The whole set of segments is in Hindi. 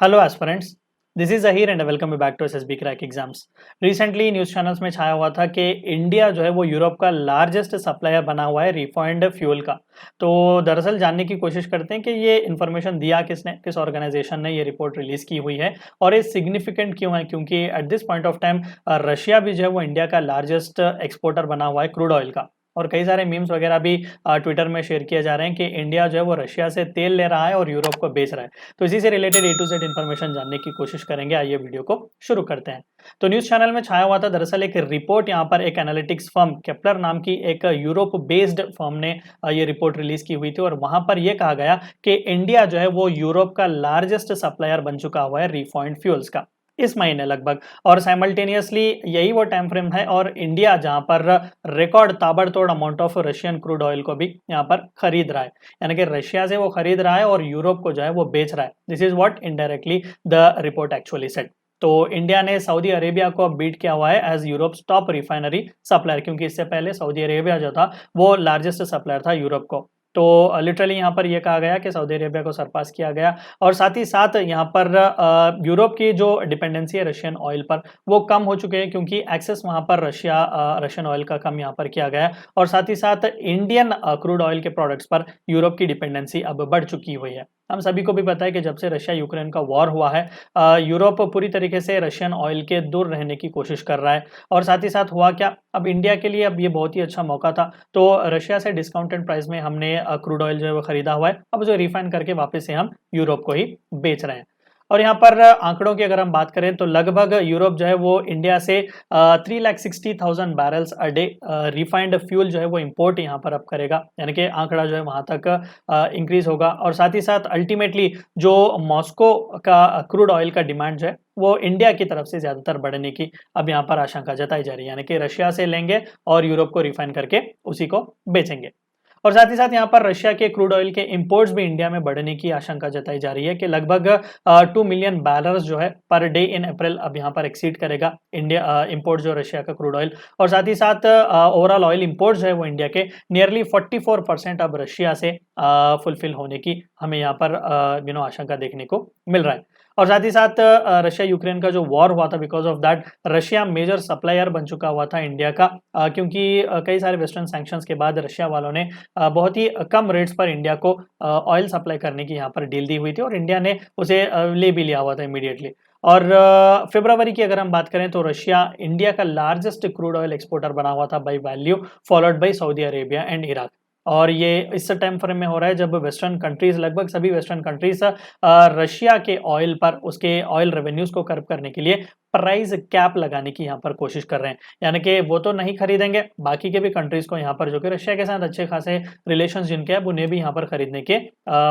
Hello aspirants, this is Zaheer and welcome back to SSB crack exams. Recently news channels में छाया हुआ था कि इंडिया जो है वो यूरोप का लार्जेस्ट सप्लायर बना हुआ है रिफाइंड फ्यूल का। तो दरअसल जानने की कोशिश करते हैं कि ये इन्फॉर्मेशन दिया किसने, किस ऑर्गेनाइजेशन ने ये रिपोर्ट रिलीज की हुई है और ये सिग्निफिकेंट क्यों है, क्योंकि at this point of time Russia भी जो है वो इंडिया का लार्जेस्ट एक्सपोर्टर बना हुआ है क्रूड ऑयल का। और कई सारे मीम्स वगैरह भी ट्विटर में शेयर किए जा रहे हैं कि इंडिया जो है वो रशिया से तेल ले रहा है और यूरोप को बेच रहा है। तो इसी से related A to Z information जानने की कोशिश करेंगे। आइए वीडियो को शुरू करते हैं। तो न्यूज चैनल में छाया हुआ था दरअसल एक रिपोर्ट, यहाँ पर एक एनालिटिक्स फर्म केपलर नाम की एक यूरोप बेस्ड फर्म ने ये रिपोर्ट रिलीज की हुई थी और वहां पर यह कहा गया कि इंडिया जो है वो यूरोप का लार्जेस्ट सप्लायर बन चुका हुआ है रिफाइंड फ्यूल्स का इस महीने लगभग। और साइमल्टेनियसली यही वो टाइम फ्रेम है और इंडिया जहां पर रिकॉर्ड ताबड़तोड़ amount of Russian crude oil को भी यहाँ पर खरीद रहा है, यानी कि रशिया से वो खरीद रहा है और यूरोप को जो है वो बेच रहा है। This is what indirectly the report actually said. तो इंडिया ने सऊदी अरेबिया को अब बीट किया हुआ है as Europe top refinery supplier, क्योंकि इससे पहले सऊदी अरेबिया जो था वो लार्जेस्ट सप्लायर था यूरोप को। तो लिटरली यहाँ पर यह कहा गया कि सऊदी अरेबिया को सरपास किया गया और साथ ही साथ यहाँ पर यूरोप की जो डिपेंडेंसी है रशियन ऑयल पर वो कम हो चुके हैं, क्योंकि एक्सेस वहाँ पर रशियन ऑयल का कम यहाँ पर किया गया और साथ ही साथ इंडियन क्रूड ऑयल के प्रोडक्ट्स पर यूरोप की डिपेंडेंसी अब बढ़ चुकी हुई है। हम सभी को भी पता है कि जब से रशिया यूक्रेन का वॉर हुआ है यूरोप पूरी तरीके से रशियन ऑयल के दूर रहने की कोशिश कर रहा है। और साथ ही साथ हुआ क्या, अब इंडिया के लिए अब ये बहुत ही अच्छा मौका था, तो रशिया से डिस्काउंटेड प्राइस में हमने क्रूड ऑयल जो है वो खरीदा हुआ है, अब जो रिफाइन करके वापस से हम यूरोप को ही बेच रहे हैं। और यहाँ पर आंकड़ों की अगर हम बात करें तो लगभग यूरोप जो है वो इंडिया से 3,60,000 barrels a day refined fuel जो है वो इंपोर्ट यहाँ पर अब करेगा, यानी कि आंकड़ा जो है वहां तक इंक्रीज होगा। और साथ ही साथ अल्टीमेटली जो मॉस्को का क्रूड ऑयल का डिमांड जो है वो इंडिया की तरफ से ज्यादातर बढ़ने की अब यहाँ पर आशंका जताई जा रही है, यानी कि रशिया से लेंगे और यूरोप को रिफाइन करके उसी को बेचेंगे। और साथ ही साथ यहाँ पर रशिया के क्रूड ऑयल के इंपोर्ट्स भी इंडिया में बढ़ने की आशंका जताई जा रही है कि लगभग 2 मिलियन बैरल्स जो है पर डे इन अप्रैल अब यहाँ पर एक्सीड करेगा इंडिया इंपोर्ट जो रशिया का क्रूड ऑयल। और साथ ही साथ ओवरऑल ऑयल इंपोर्ट जो है वो इंडिया के नियरली 44% अब रशिया से फुलफिल होने की हमें यहाँ पर आशंका देखने को मिल रहा है। और साथ ही साथ रशिया यूक्रेन का जो वॉर हुआ था, because of that Russia major supplier बन चुका हुआ था इंडिया का, क्योंकि कई सारे वेस्टर्न सैंक्शंस के बाद रशिया वालों ने बहुत ही कम रेट्स पर इंडिया को ऑयल सप्लाई करने की यहाँ पर डील दी हुई थी और इंडिया ने उसे ले भी लिया हुआ था इमीडिएटली। और फरवरी की अगर हम बात करें तो रशिया इंडिया का लार्जेस्ट क्रूड ऑयल एक्सपोर्टर बना हुआ था by value, followed by Saudi Arabia and Iraq. और ये इस टाइम फ्रेम में हो रहा है जब वेस्टर्न कंट्रीज, लगभग सभी वेस्टर्न कंट्रीज रशिया के ऑयल पर उसके ऑयल रेवेन्यूज को कर्व करने के लिए प्राइस कैप लगाने की यहाँ पर कोशिश कर रहे हैं, यानी कि वो तो नहीं खरीदेंगे, बाकी के भी कंट्रीज को यहाँ पर जो कि रशिया के साथ अच्छे खासे रिलेशन जिनके हैं उन्हें भी यहाँ पर खरीदने के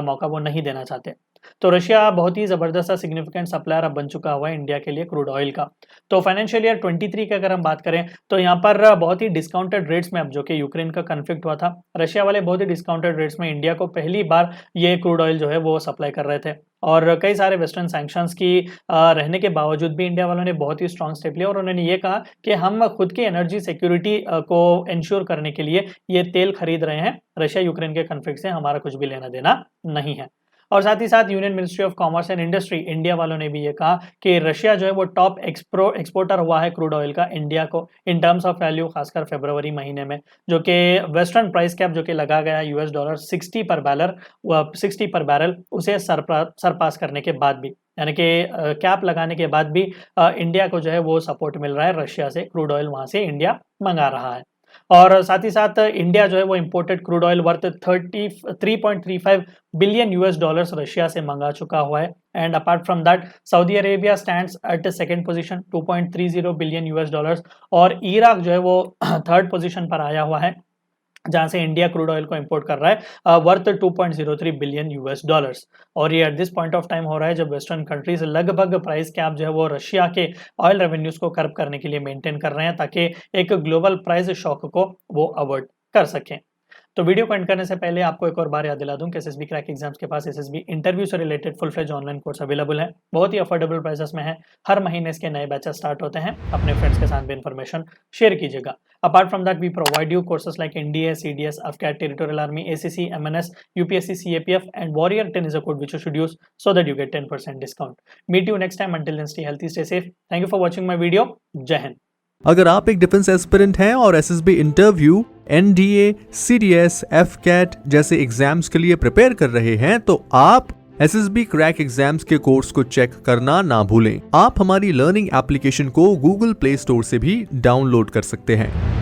मौका वो नहीं देना चाहते। तो रशिया बहुत ही जबरदस्त सिग्निफिकेंट सप्लायर अब बन चुका हुआ है इंडिया के लिए क्रूड ऑयल का। तो फाइनेंशियल ईयर 23 की अगर हम बात करें तो यहाँ पर बहुत ही डिस्काउंटेड रेट्स में, अब जो कि यूक्रेन का कन्फ्लिक्ट हुआ था, रशिया वाले बहुत ही डिस्काउंटेड रेट्स में इंडिया को पहली बार ये क्रूड ऑयल जो है वो सप्लाई कर रहे थे। और कई सारे वेस्टर्न सैंक्शंस की रहने के बावजूद भी इंडिया वालों ने बहुत ही स्ट्रांग स्टेप लिया और उन्होंने ये कहा कि हम खुद की एनर्जी सिक्योरिटी को इंश्योर करने के लिए ये तेल खरीद रहे हैं, रशिया यूक्रेन के कन्फ्लिक्ट से हमारा कुछ भी लेना देना नहीं है। और साथ ही साथ union ministry of commerce and industry India वालों ने भी ये कहा कि रशिया जो है वो टॉप एक्सपोर्टर हुआ है क्रूड ऑयल का इंडिया को इन टर्म्स ऑफ वैल्यू, खासकर फरवरी महीने में, जो कि वेस्टर्न प्राइस कैप जो कि लगा गया यूएस डॉलर 60 पर बैरल उसे सरपास करने के बाद भी, यानी कि कैप लगाने के बाद भी इंडिया को जो है वो सपोर्ट मिल रहा है रशिया से, क्रूड ऑयल वहां से इंडिया मंगा रहा है। और साथ ही साथ इंडिया जो है वो imported crude oil worth 3.35 billion US dollars Russia से मंगा चुका हुआ है। And apart from that Saudi Arabia stands eight second position 2.30 billion US dollars और इराक जो है वो थर्ड पोजीशन पर आया हुआ है, जहां से इंडिया क्रूड ऑयल को इंपोर्ट कर रहा है वर्थ 2.03 बिलियन यूएस डॉलर्स। और ये at this point of time हो रहा है जब वेस्टर्न कंट्रीज लगभग प्राइस कैप जो है वो रशिया के ऑयल रेवेन्यूज को कर्व करने के लिए मेंटेन कर रहे हैं, ताकि एक ग्लोबल प्राइस शॉक को वो अवॉइड कर सकें। तो वीडियो को एंड करने से पहले आपको एक और बार याद दिला दूं कि एसएसबी क्रैक एग्जाम्स के पास एसएसबी इंटरव्यू से related full fledge online course available है। बहुत ही अफोर्डेबल प्राइसेस में है। हर महीने इसके नए बैचेस स्टार्ट होते हैं। अपने फ्रेंड्स के साथ भी इन्फॉर्मेशन शेयर कीजिएगा। Apart from that we provide you courses like NDA, CDS, AFCAT, territorial army, ACC, MNS, UPSC, CAPF and warrior 10 is a code which you should use so that you get 10% discount. Meet you next time. Until then, stay healthy, stay safe. Thank you for watching my video. जय हिंद। अगर आप एक डिफेंस एस्पिरेंट हैं और SSB interview, NDA, CDS, AFCAT जैसे एग्जाम्स के लिए प्रिपेयर कर रहे हैं तो आप एसएसबी क्रैक एग्जाम्स के कोर्स को चेक करना ना भूलें। आप हमारी लर्निंग एप्लीकेशन को गूगल प्ले स्टोर से भी डाउनलोड कर सकते हैं।